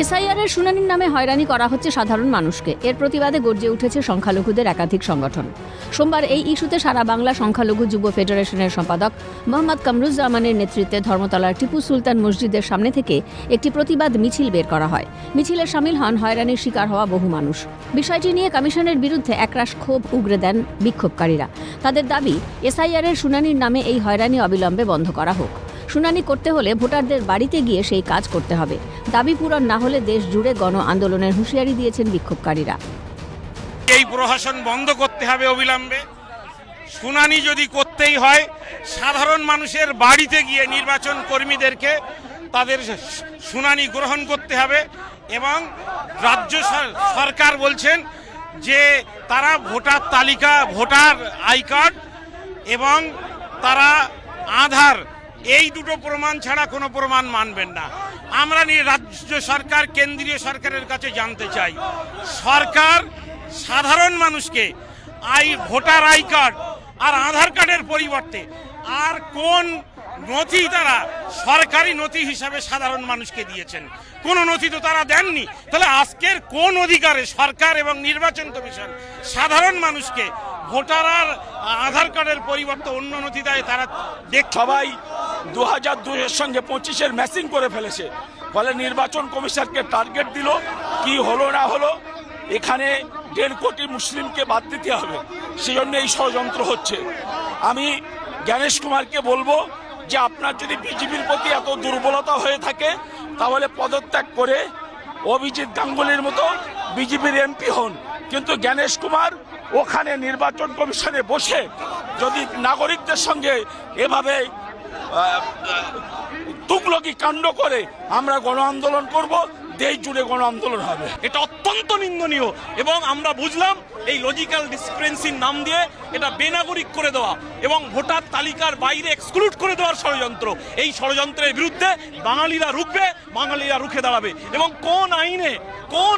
এসআইআরের শুনানির নামে হয়রানি করা হচ্ছে সাধারণ মানুষকে। এর প্রতিবাদে গর্জে উঠেছে সংখ্যালঘুদের একাধিক সংগঠন। সোমবার এই ইস্যুতে সারা বাংলা সংখ্যালঘু যুব ফেডারেশনের সম্পাদক মোহাম্মদ কামরুজ্জামানের নেতৃত্বে ধর্মতলার টিপু সুলতান মসজিদের সামনে থেকে একটি প্রতিবাদ মিছিল বের করা হয়। মিছিলে শামিল হন হয়রানির শিকার হওয়া বহু মানুষ। বিষয়টি নিয়ে কমিশনের বিরুদ্ধে একরাশ ক্ষোভ উগরে দেন বিক্ষোভকারীরা। তাদের দাবি, এসআইআরের শুনানির নামে এই হয়রানি অবিলম্বে বন্ধ করা হোক। শুনানি করতে হলে ভোটারদের বাড়িতে গিয়ে সেই কাজ করতে হবে। দাবি পূরণ না হলে দেশ জুড়ে গণ আন্দোলনের হুঁশিয়ারি দিয়েছেন বিক্ষোভকারীরা। এই প্রহসন বন্ধ করতে হবে অবিলম্বে। শুনানি যদি করতেই হয়, সাধারণ মানুষের বাড়িতে গিয়ে নির্বাচন কর্মীদেরকে তাদের শুনানি গ্রহণ করতে হবে। এবং রাজ্য সরকার বলছেন যে তারা ভোটার তালিকা, ভোটার আই কার্ড এবং তারা আধার, এই দুটো প্রমাণ ছাড়া কোনো প্রমাণ মানবেন না। আমরা রাজ্য সরকার, কেন্দ্রীয় সরকারের কাছে জানতে চাই, সরকার সাধারণ মানুষকে ভোটার আই কার্ড আর আধার কার্ডের পরিবর্তে আর কোন নথি তারা সরকারি নথি হিসাবে সাধারণ মানুষকে দিয়েছেন? কোনো নথি তো তারা দেননি। তাহলে আজকের কোন অধিকারে সরকার এবং নির্বাচন কমিশন সাধারণ মানুষকে ভোটার আর আধার কার্ডের পরিবর্তে অন্য নথি দেয়? তারা সবাই 2002-এর সঙ্গে 25-এর ম্যাচিং করে ফেলেছে। ফলে নির্বাচন কমিশনকে টার্গেট দিল, কি হলো না হলো এখানে 1.5 কোটি মুসলিমকে বাদ দিতে হবে, সেজন্য এই ষড়যন্ত্র হচ্ছে। আমি জ্ঞানেশ কুমারকে বলবো যে আপনার যদি বিজেপির প্রতি এত দুর্বলতা হয়ে থাকে তাহলে পদত্যাগ করে অভিজিৎ গাঙ্গুলির মতো বিজেপির এমপি হন। কিন্তু জ্ঞানেশ কুমার ওখানে নির্বাচন কমিশনে বসে যদি নাগরিকদের সঙ্গে এভাবে তুগলকি কাণ্ড করে, আমরা গণ আন্দোলন করব, দেশ জুড়ে গণ আন্দোলন হবে। এটা অত্যন্ত নিন্দনীয় এবং আমরা বুঝলাম এই লজিক্যাল ডিসক্রিপেন্সির নাম দিয়ে এটা বেনাগরিক করে দেওয়া এবং ভোটার তালিকার বাইরে এক্সক্লুড করে দেওয়ার ষড়যন্ত্র। এই ষড়যন্ত্রের বিরুদ্ধে বাঙালিরা রুখবে, বাঙালিরা রুখে দাঁড়াবে। এবং কোন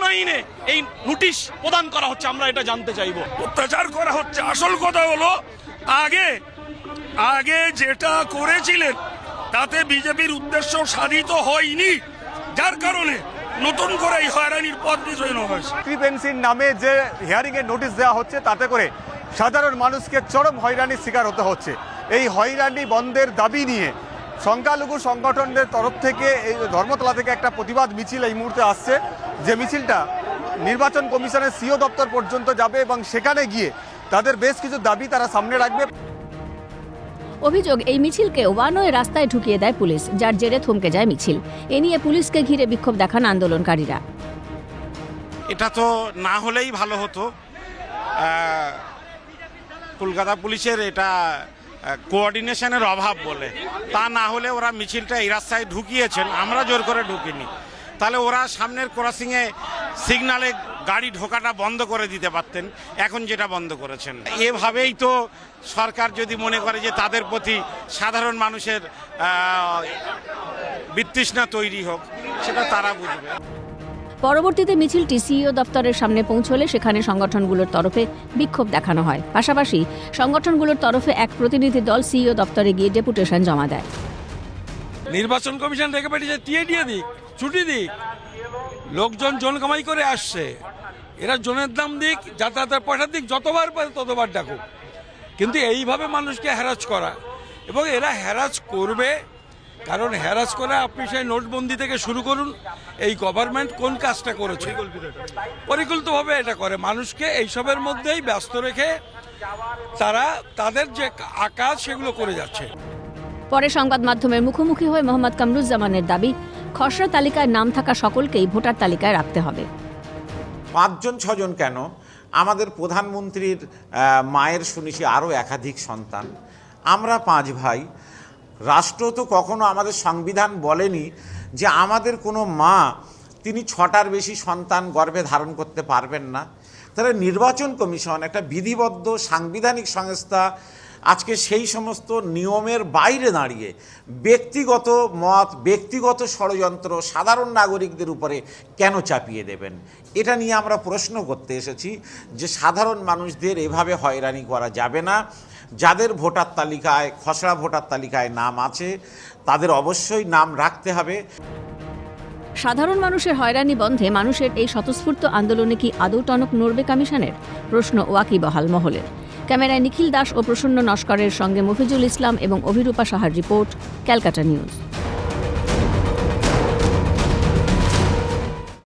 আইনে এই নোটিশ প্রদান করা হচ্ছে আমরা এটা জানতে চাইব। অত্যাচার করা হচ্ছে। আসল কথা হলো আগে যেটা করেছিলেন তাতে বিজেপির উদ্দেশ্য সাধিত হয়নি, যার কারণে নতুন করে এই হয়রানির পথ নির্ধারণ হয়েছে। ডিসক্রিপেন্সির নামে যে হিয়ারিং এর নোটিশ দেওয়া হচ্ছে তাতে করে সাধারণ মানুষকে চরম হয়রানির শিকার হতে হচ্ছে। এই হয়রানি বন্ধের দাবি নিয়ে সংখ্যালঘু সংগঠনদের তরফ থেকে এই ধর্মতলা থেকে একটা প্রতিবাদ মিছিল এই মুহূর্তে আসছে, যে মিছিলটা নির্বাচন কমিশনের সিও দপ্তর পর্যন্ত যাবে এবং সেখানে গিয়ে তাদের বেশ কিছু দাবি তারা সামনে রাখবে। অভিযোগ, এই মিছিলকে ওয়ান ওয়ে রাস্তায় ঢুকিয়ে দেয় পুলিশ, যার জেরে থমকে যায় মিছিল। এ নিয়ে পুলিশকে ঘিরে বিক্ষোভ দেখান আন্দোলনকারীরা। এটা তো না হলেই ভালো হতো। কলকাতা পুলিশের এটা কোঅর্ডিনেশনের অভাব বলে, তা না হলে ওরা মিছিলটা এই রাস্তায় ঢুকিয়েছেন, আমরা জোর করে ঢুকিনি। তাহলে ওরা সামনের ক্রসিংয়ে সিগনালে গাড়ি ঢোকাটা বন্ধ করে দিতে পারতেন, এখন যেটা বন্ধ করেছেন। এভাবেই তো সরকার যদি মনে করে যে তাদের প্রতি সাধারণ মানুষের বিতৃষ্ণা তৈরি হোক, সেটা তারা বুঝবে। পরবর্তীতে মিছিলটি সিইও দপ্তরের সামনে পৌঁছলে সেখানে সংগঠনগুলোর তরফে বিক্ষোভ দেখানো হয়। পাশাপাশি সংগঠনগুলোর তরফে এক প্রতিনিধি দল সিইও দপ্তরে গিয়ে ডেপুটেশন জমা দেয়। নির্বাচন কমিশন রেখে পাঠিয়েছে, টিএ দিয়ে দিক, ছুটি দিক। লোকজন জন কামাই করে আসছে, এরা জনের দাম দিক, যাতায়াতের পয়সা দিক, যতবার পারে ততবার ডাকুক। কিন্তু এইভাবে মানুষকে হ্যারাস করা, এবং এরা হ্যারাস করবে, কারণ হ্যারাস করে আপনি সেই নোটবন্দি থেকে শুরু করুন। এই গভর্নমেন্ট কোন কাজটা করেছে? পরিকল্পিতভাবে এটা করে, মানুষকে এইসবের মধ্যেই ব্যস্ত রেখে তারা তাদের যে কাজ সেগুলো করে যাচ্ছে। পরে সংবাদ মাধ্যমের মুখোমুখি হয়ে মোহাম্মদ কামরুজ্জামানের দাবি, খসড়া তালিকায় নাম থাকা সকলকেই ভোটার তালিকায় রাখতে হবে। 5-6 জন কেন, আমাদের প্রধানমন্ত্রীর মায়ের শুনেছি আরও একাধিক সন্তান, আমরা 5 ভাই। রাষ্ট্র তো কখনো আমাদের সংবিধান বলেনি যে আমাদের কোনো মা তিনি 6টার বেশি সন্তান গর্ভে ধারণ করতে পারবেন না। তাহলে নির্বাচন কমিশন একটা বিধিবদ্ধ সাংবিধানিক সংস্থা, আজকে সেই সমস্ত নিয়মের বাইরে দাঁড়িয়ে ব্যক্তিগত মত, ব্যক্তিগত ষড়যন্ত্র সাধারণ নাগরিকদের উপরে কেন চাপিয়ে দেবেন? এটা নিয়ে আমরা প্রশ্ন করতে এসেছি যে সাধারণ মানুষদের এভাবে হয়রানি করা যাবে না। যাদের ভোটার তালিকায়, খসড়া ভোটার তালিকায় নাম আছে, তাদের অবশ্যই নাম রাখতে হবে। সাধারণ মানুষের হয়রানি বন্ধে মানুষের এই স্বতঃস্ফূর্ত আন্দোলনে কি আদৌ টনক নড়বে কমিশনের? প্রশ্ন ওয়াকিবহাল মহলের। ক্যামেরায় নিখিল দাস ও প্রসন্ন নস্করের সঙ্গে মফিজুল ইসলাম এবং অভিরূপা সাহার রিপোর্ট, ক্যালকাটা নিউজ।